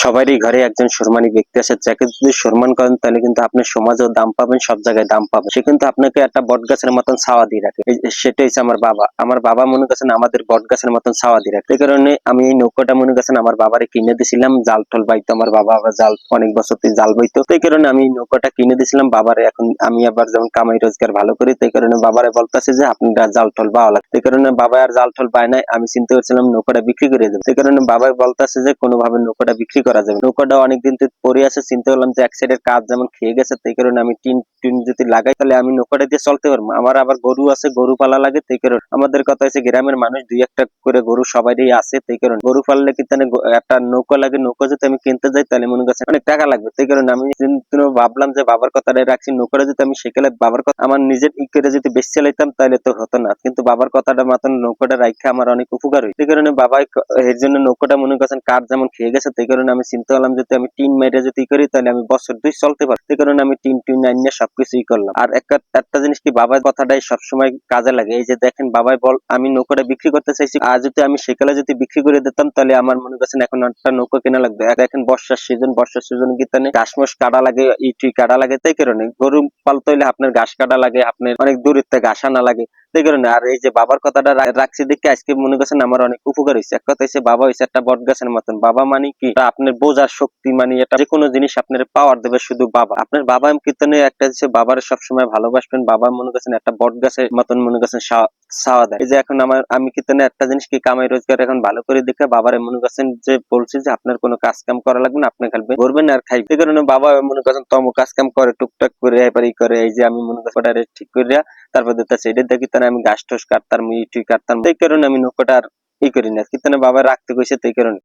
সবারই ঘরে একজন সম্মানী ব্যক্তি আছে, যাকে যদি সম্মান করেন তাহলে কিন্তু আপনি সমাজেও দাম পাবেন, সব জায়গায় দাম পাবেন। সে কিন্তু আপনাকে একটা বটগাছের মতন ছাওয়া দিয়ে রাখে। সেটাই হচ্ছে আমার বাবা। আমার বাবা মনে করছেন আমাদের বটগাছের মতন ছাওয়া দিয়ে রাখে। এই কারণে আমি এই নৌকাটা মনে করছেন আমার বাবারে কিনে দিছিলাম। জাল টল বাইতো আমার বাবা, আবার জাল অনেক বছর থেকে জাল বাইতো। তো এই কারণে আমি এই নৌকাটা কিনে দিছিলাম বাবারে। এখন আমি আবার যেমন কামাই রোজগার ভালো করি, তাই কারণে বাবারে বলতেছে যে আপনারা জাল টল বাওয়া লাগে। এই কারণে বাবা আর জাল টল পায় নাই। আমি চিন্তা করছিলাম নৌকাটা বিক্রি করে দেবো। এই কারণে বাবা বলতেছে যে কোনোভাবে নৌকাটা বিক্রি করা যাবে। নৌকাটা অনেকদিন থেকে পড়ে আছে, চিন্তা করলাম যে এক সাইডের কাজ যেমন খেয়ে গেছে, তাই কারণে আমি টিন টিন যদি লাগাই তাহলে আমি নৌকাটা দিয়ে চলতে পারবো। আমার আবার গরু আছে, গরু পালা লাগে, তাই কারণে আমাদের কথা হচ্ছে গ্রামের মানুষ দুই একটা করে গরু সবারই আছে, তাই কারণে গরু পাললে কিন্তু একটা নৌকা লাগে। নৌকা যদি আমি কিনতে যাই তাহলে মনে করছে অনেক টাকা লাগবে। তাই কারণে আমি ভাবলাম যে বাবার কথাটাই রাখছি। নৌকাটা যদি আমি সেখানে বাবার কথা আমার নিজের ই করে যদি বেশি চালাইতাম তাহলে তো হতো না, কিন্তু বাবার কথাটা মতন নৌকাটা রাখা আমার অনেক উপকার হয়েছে। সেই কারণে বাবাই এর জন্য নৌকাটা মনে করছেন কাঠ যেমন খেয়ে গেছে, তাই কারণে আমি চিন্তা করলাম যদি আমি টিন মেরে যদি করি তাহলে আমি বছর দুই চলতে পারবো। সেই কারণে আমি টিন টিন আইন নিয়ে সবকিছুই করলাম। আর একটা জিনিস কি, বাবার কথাটাই সবসময় কাজে লাগে। এই যে দেখেন বাবাই বল আমি নৌকাটা বিক্রি করতে চাইছি, আর যদি আমি সেকালে যদি বিক্রি করে দিতাম তাহলে আমার মনে করছেন এখন একটা নৌকা কেনা লাগবে। দেখেন বর্ষার সিজন কিন্তু ঘাস মাস কাটা লাগে, ইটি কাটা লাগে। তাই কারণে গরু পালতে হইলে আপনার ঘাস কাটা লাগে, আপনার অনেক দূরের থেকে ঘাস আনা লাগে। সেই কারণে আর এই যে বাবার কথাটা রাখছি দেখে আজকে মনে করছেন আমার অনেক উপকার হয়েছে। এক কথা হচ্ছে বাবা হয়েছে একটা বট গাছের মতন। বাবা মানে কি আপনার বোঝার শক্তি, মানে এটা যে কোনো জিনিস আপনার পাওয়ার দেবে শুধু বাবা। আপনার বাবা কীর্তনে একটা হচ্ছে বাবার সবসময় ভালোবাসবেন। বাবা মনে করছেন একটা বট গাছের মতন মনে করছেন ছাওয়া দেয়। এই যে এখন আমি কীর্তনে একটা জিনিস কি কামাই রোজগার এখন ভালো করে দেখে বাবারে মনে করছেন যে বলছি যে আপনার কোনো কাজ কাম করা লাগবে না, আপনি খালি ঘুরবেন আর খাইবেন। এই কারণে বাবা মনে করছেন তম কাজ কাম করে, টুকটাক করে এবার ই করে। এই যে আমি মনে করছি ওটা ঠিক করে তারপর দিতেছে এটা দেখি তাহলে আমি ঘাস ঠোস কাটতাম, ইটুই কাটতাম। এই কারণে আমি নৌকাটা আর ই করি না, কীর্তনে বাবা রাখতে কইছে, তাই কারণে।